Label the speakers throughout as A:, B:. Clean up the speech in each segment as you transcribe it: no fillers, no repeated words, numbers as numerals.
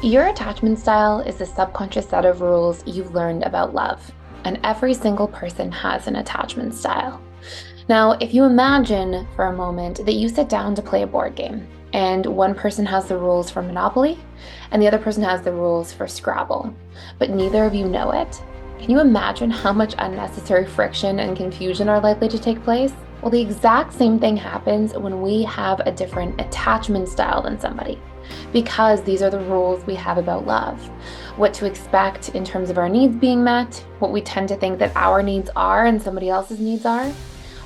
A: Your attachment style is the subconscious set of rules you've learned about love, and every single person has an attachment style. Now, if you imagine for a moment that you sit down to play a board game, and one person has the rules for Monopoly, and the other person has the rules for Scrabble, but neither of you know it, can you imagine how much unnecessary friction and confusion are likely to take place? Well, the exact same thing happens when we have a different attachment style than somebody, because these are the rules we have about love. What to expect in terms of our needs being met, what we tend to think that our needs are and somebody else's needs are,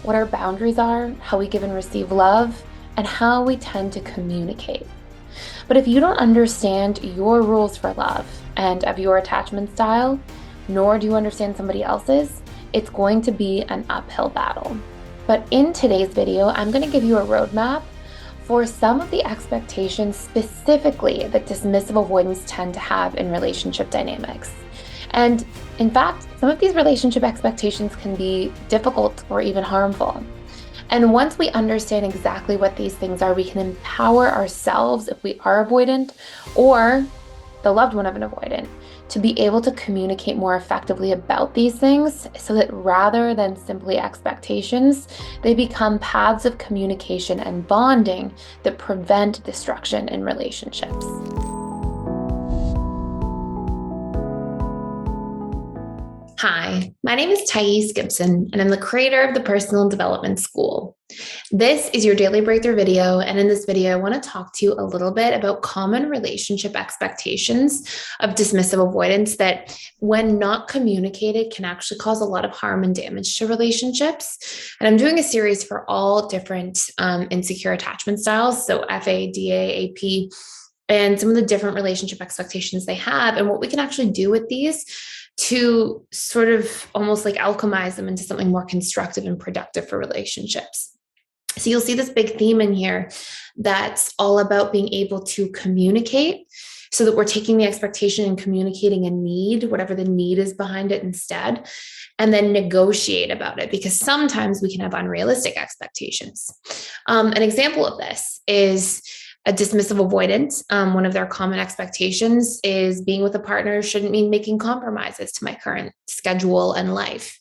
A: what our boundaries are, how we give and receive love, and how we tend to communicate. But if you don't understand your rules for love and of your attachment style, nor do you understand somebody else's, it's going to be an uphill battle. But in today's video, I'm going to give you a roadmap for some of the expectations specifically that dismissive avoidants tend to have in relationship dynamics. And in fact, some of these relationship expectations can be difficult or even harmful. And once we understand exactly what these things are, we can empower ourselves if we are avoidant or the loved one of an avoidant to be able to communicate more effectively about these things so that rather than simply expectations, they become paths of communication and bonding that prevent destruction in relationships. Hi, my name is Gibson, and I'm the creator of the Personal Development School. This is your daily breakthrough video, and in this video, I want to talk to you a little bit about common relationship expectations of dismissive avoidance that, when not communicated, can actually cause a lot of harm and damage to relationships. And I'm doing a series for all different insecure attachment styles, so FA, DA, AP, and some of the different relationship expectations they have, and what we can actually do with these to sort of almost like alchemize them into something more constructive and productive for relationships. So you'll see this big theme in here that's all about being able to communicate so that we're taking the expectation and communicating a need, whatever the need is behind it instead, and then negotiate about it, because sometimes we can have unrealistic expectations. An example of this is a dismissive avoidant. One of their common expectations is being with a partner shouldn't mean making compromises to my current schedule and life.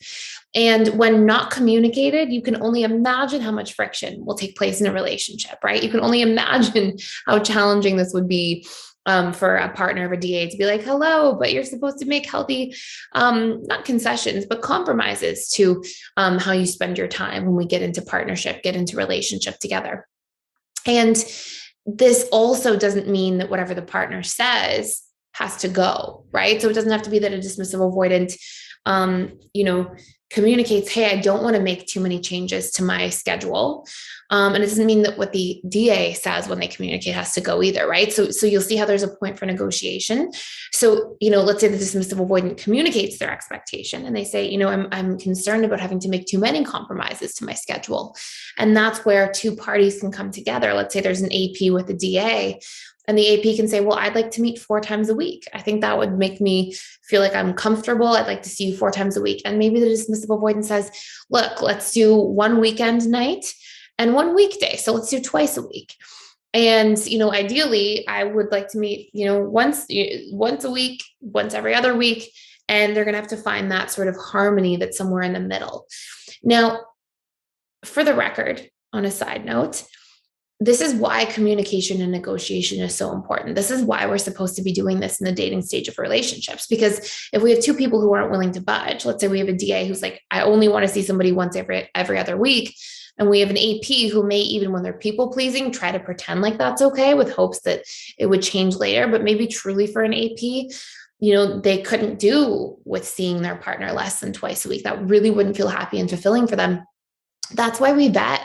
A: And when not communicated, you can only imagine how much friction will take place in a relationship, right? You can only imagine how challenging this would be for a partner of a DA to be like, hello, but you're supposed to make healthy, not concessions, but compromises to how you spend your time when we get into partnership, get into relationship together. And this also doesn't mean that whatever the partner says has to go, right? So it doesn't have to be that a dismissive avoidant, communicates, hey, I don't want to make too many changes to my schedule. And it doesn't mean that what the DA says when they communicate has to go either, right? So you'll see how there's a point for negotiation. So, let's say the dismissive avoidant communicates their expectation and they say, I'm concerned about having to make too many compromises to my schedule. And that's where two parties can come together. Let's say there's an AP with a DA. And the AP can say, well, I'd like to meet 4 times a week. I think that would make me feel like I'm comfortable. I'd like to see you 4 times a week. And maybe the dismissive avoidance says, look, let's do 1 weekend night and 1 weekday. So let's do twice a week. And, ideally, I would like to meet, once a week, once every other week. And they're going to have to find that sort of harmony that's somewhere in the middle. Now, for the record, on a side note, this is why communication and negotiation is so important. This is why we're supposed to be doing this in the dating stage of relationships. Because if we have two people who aren't willing to budge, let's say we have a DA who's like, I only want to see somebody once every other week. And we have an AP who may, even when they're people pleasing, try to pretend like that's okay with hopes that it would change later. But maybe truly for an AP, they couldn't do with seeing their partner less than twice a week. That really wouldn't feel happy and fulfilling for them. That's why we vet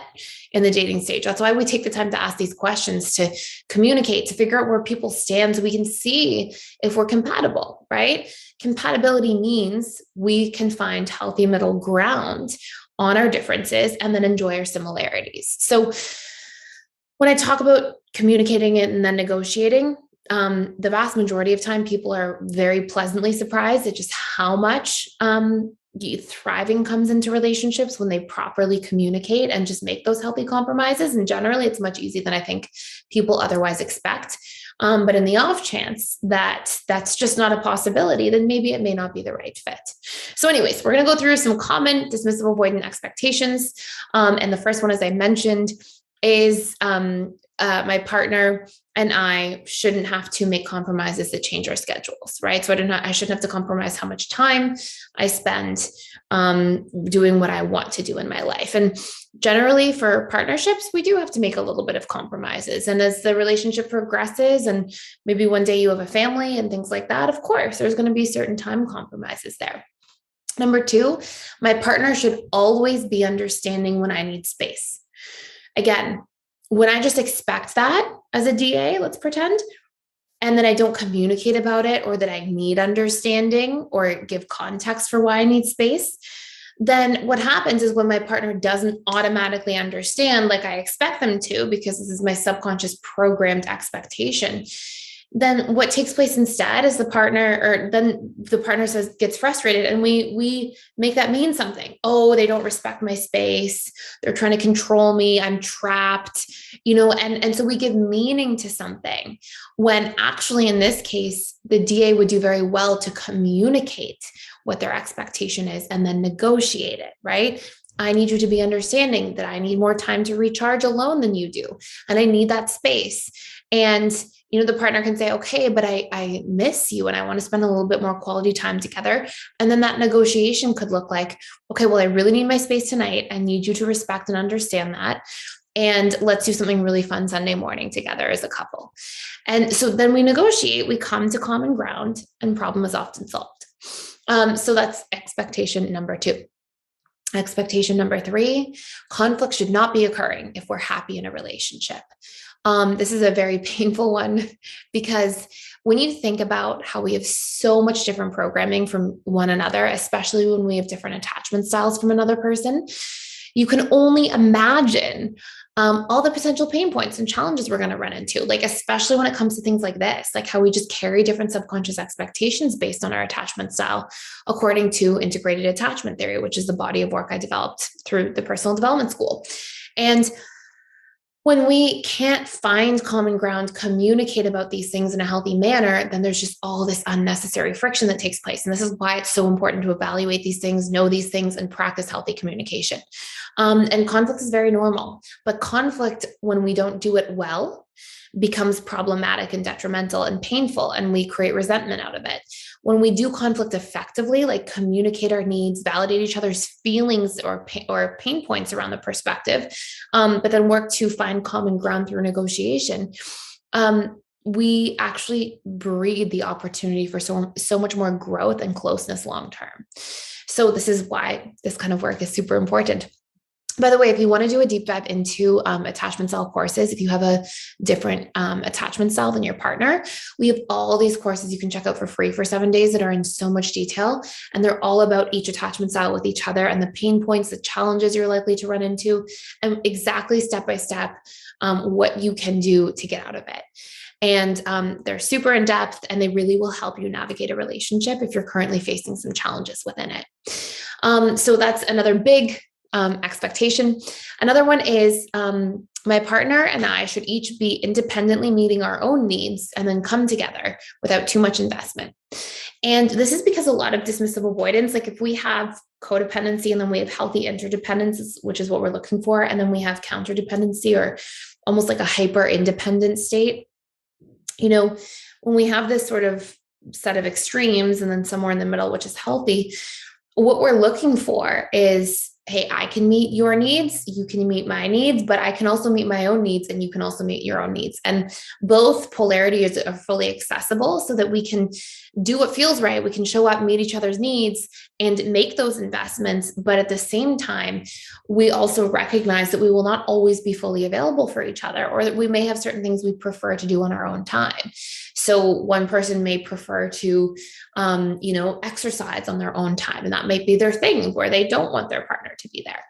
A: in the dating stage. That's why we take the time to ask these questions, to communicate, to figure out where people stand so we can see if we're compatible, right? Compatibility means we can find healthy middle ground on our differences and then enjoy our similarities. So when I talk about communicating it and then negotiating, the vast majority of time, people are very pleasantly surprised at just how much thriving comes into relationships when they properly communicate and just make those healthy compromises. And generally, it's much easier than I think people otherwise expect. But in the off chance that that's just not a possibility, then maybe it may not be the right fit. So anyways, we're going to go through some common dismissive avoidant expectations. And the first one, as I mentioned, is my partner and I shouldn't have to make compromises that change our schedules, right? So I shouldn't have to compromise how much time I spend doing what I want to do in my life. And generally for partnerships, we do have to make a little bit of compromises. And as the relationship progresses and maybe one day you have a family and things like that, of course, there's going to be certain time compromises there. Number two, my partner should always be understanding when I need space. Again, when I just expect that as a DA, let's pretend, and then I don't communicate about it, or that I need understanding or give context for why I need space, then what happens is when my partner doesn't automatically understand like I expect them to, because this is my subconscious programmed expectation, then what takes place instead is the partner gets frustrated, and we make that mean something. Oh, they don't respect my space. They're trying to control me. I'm trapped, and so we give meaning to something when actually in this case, the DA would do very well to communicate what their expectation is and then negotiate it, right? I need you to be understanding that I need more time to recharge alone than you do. And I need that space. And the partner can say, okay, but I miss you and I want to spend a little bit more quality time together. And then that negotiation could look like, okay, well, I really need my space tonight. I need you to respect and understand that. And let's do something really fun Sunday morning together as a couple. And so then we negotiate, we come to common ground, and problem is often solved. So that's expectation number two. Expectation number three, conflict should not be occurring if we're happy in a relationship. This is a very painful one, because when you think about how we have so much different programming from one another, especially when we have different attachment styles from another person, you can only imagine all the potential pain points and challenges we're going to run into, like, especially when it comes to things like this, like how we just carry different subconscious expectations based on our attachment style, according to integrated attachment theory, which is the body of work I developed through the personal development school. And when we can't find common ground, communicate about these things in a healthy manner, then there's just all this unnecessary friction that takes place. And this is why it's so important to evaluate these things, know these things, and practice healthy communication. And conflict is very normal, but conflict, when we don't do it well, becomes problematic and detrimental and painful, and we create resentment out of it. When we do conflict effectively, like communicate our needs, validate each other's feelings or pain points around the perspective, but then work to find common ground through negotiation, we actually breed the opportunity for so much more growth and closeness long term. So this is why this kind of work is super important. By the way, if you want to do a deep dive into attachment style courses, if you have a different attachment style than your partner, we have all these courses you can check out for free for 7 days that are in so much detail. And they're all about each attachment style with each other and the pain points, the challenges you're likely to run into, and exactly step by step what you can do to get out of it. And they're super in depth, and they really will help you navigate a relationship if you're currently facing some challenges within it. So that's another big expectation. Another one is my partner and I should each be independently meeting our own needs and then come together without too much investment. And this is because a lot of dismissive avoidance, like if we have codependency and then we have healthy interdependence, which is what we're looking for, and then we have counterdependency or almost like a hyper independent state, when we have this sort of set of extremes and then somewhere in the middle, which is healthy, what we're looking for is, hey, I can meet your needs, you can meet my needs, but I can also meet my own needs and you can also meet your own needs. And both polarities are fully accessible so that we can do what feels right. We can show up, meet each other's needs, and make those investments. But at the same time, we also recognize that we will not always be fully available for each other, or that we may have certain things we prefer to do on our own time. So one person may prefer to, exercise on their own time, and that might be their thing where they don't want their partner to be there,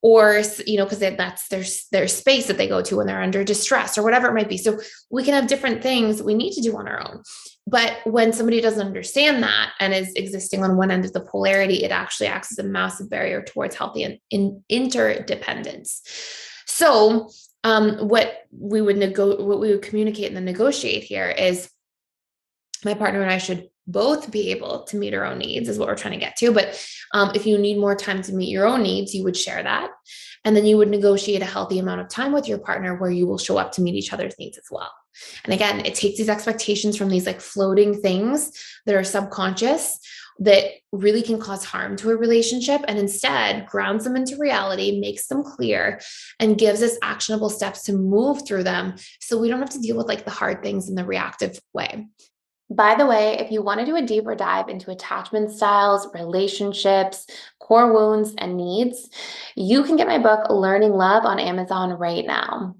A: or, because that's their space that they go to when they're under distress or whatever it might be. So we can have different things we need to do on our own. But when somebody doesn't understand that and is existing on one end of the polarity, it actually acts as a massive barrier towards healthy interdependence. So what we would communicate and then negotiate here is my partner and I should both be able to meet our own needs is what we're trying to get to. But if you need more time to meet your own needs, you would share that. And then you would negotiate a healthy amount of time with your partner where you will show up to meet each other's needs as well. And again, it takes these expectations from these like floating things that are subconscious that really can cause harm to a relationship, and instead grounds them into reality, makes them clear, and gives us actionable steps to move through them so we don't have to deal with like the hard things in the reactive way. By the way, if you want to do a deeper dive into attachment styles, relationships, core wounds, and needs, you can get my book, Learning Love, on Amazon right now.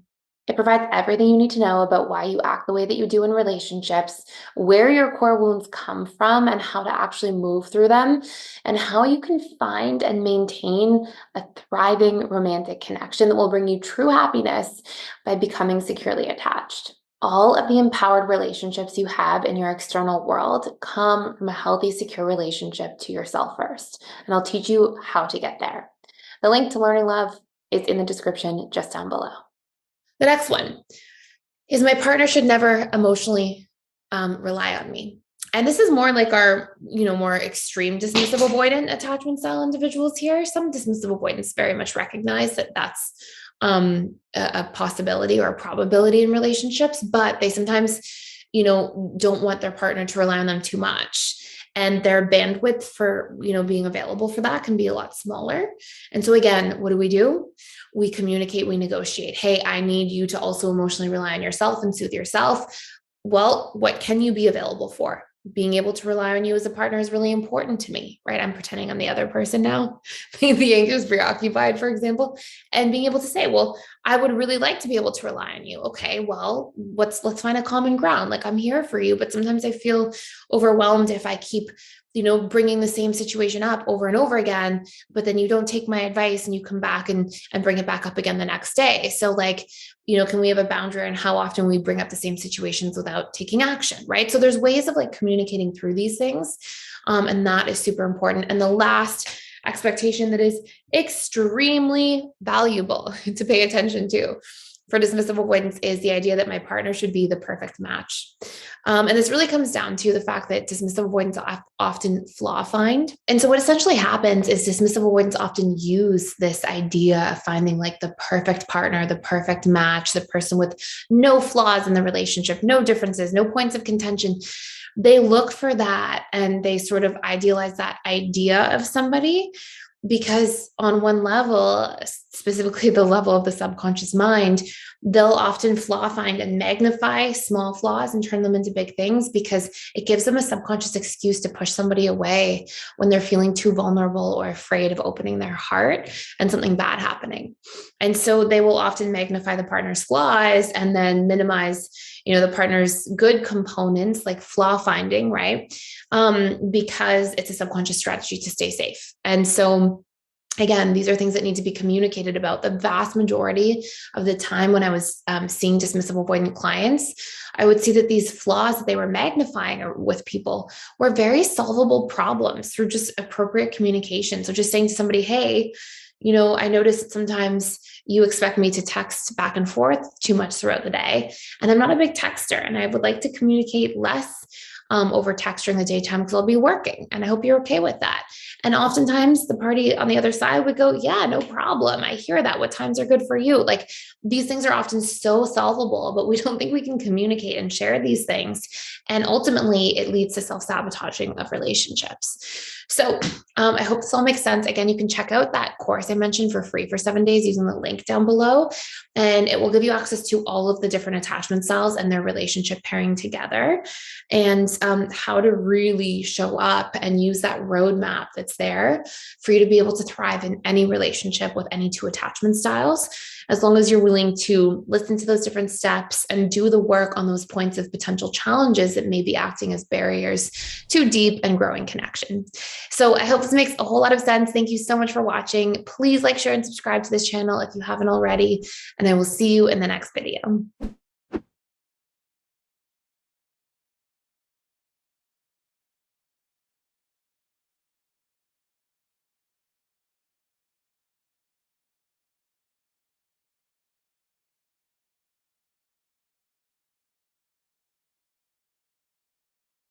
A: It provides everything you need to know about why you act the way that you do in relationships, where your core wounds come from, and how to actually move through them, and how you can find and maintain a thriving romantic connection that will bring you true happiness by becoming securely attached. All of the empowered relationships you have in your external world come from a healthy, secure relationship to yourself first. And I'll teach you how to get there. The link to Learning Love is in the description just down below. The next one is my partner should never emotionally rely on me. And this is more like our, more extreme dismissive avoidant attachment style individuals here. Some dismissive avoidants very much recognize that that's a possibility or a probability in relationships, but they sometimes, don't want their partner to rely on them too much. And their bandwidth for, being available for that can be a lot smaller. And so again, what do? We communicate, we negotiate. Hey, I need you to also emotionally rely on yourself and soothe yourself. Well, what can you be available for? Being able to rely on you as a partner is really important to me, right? I'm pretending I'm the other person now, being anxious, preoccupied, for example, and being able to say, well, I would really like to be able to rely on you. Okay, well, let's find a common ground. Like, I'm here for you, but sometimes I feel overwhelmed if I keep, bringing the same situation up over and over again, but then you don't take my advice and you come back and bring it back up again the next day. So like, can we have a boundary on how often we bring up the same situations without taking action, right? So there's ways of like communicating through these things. And that is super important. And the last expectation that is extremely valuable to pay attention to for dismissive avoidance is the idea that my partner should be the perfect match. And this really comes down to the fact that dismissive avoidants often flaw find. And so what essentially happens is dismissive avoidants often use this idea of finding like the perfect partner, the perfect match, the person with no flaws in the relationship, no differences, no points of contention. They look for that and they sort of idealize that idea of somebody, because on one level, specifically the level of the subconscious mind, they'll often flaw find and magnify small flaws and turn them into big things, because it gives them a subconscious excuse to push somebody away when they're feeling too vulnerable or afraid of opening their heart and something bad happening. And so they will often magnify the partner's flaws and then minimize the partner's good components, like flaw finding, right? Because it's a subconscious strategy to stay safe. And so again, these are things that need to be communicated about. The vast majority of the time when I was seeing dismissive avoidant clients, I would see that these flaws that they were magnifying with people were very solvable problems through just appropriate communication. So just saying to somebody, hey, I noticed that sometimes you expect me to text back and forth too much throughout the day. And I'm not a big texter, and I would like to communicate less over text during the daytime because I'll be working. And I hope you're okay with that. And oftentimes the party on the other side would go, yeah, no problem. I hear that. What times are good for you? Like, these things are often so solvable, but we don't think we can communicate and share these things. And ultimately it leads to self-sabotaging of relationships. So I hope this all makes sense. Again, you can check out that course I mentioned for free for 7 days using the link down below, and it will give you access to all of the different attachment styles and their relationship pairing together, and how to really show up and use that roadmap that's there for you to be able to thrive in any relationship with any two attachment styles, as long as you're willing to listen to those different steps and do the work on those points of potential challenges that may be acting as barriers to deep and growing connection. So I hope this makes a whole lot of sense. Thank you so much for watching. Please like, share, and subscribe to this channel if you haven't already, and I will see you in the next video.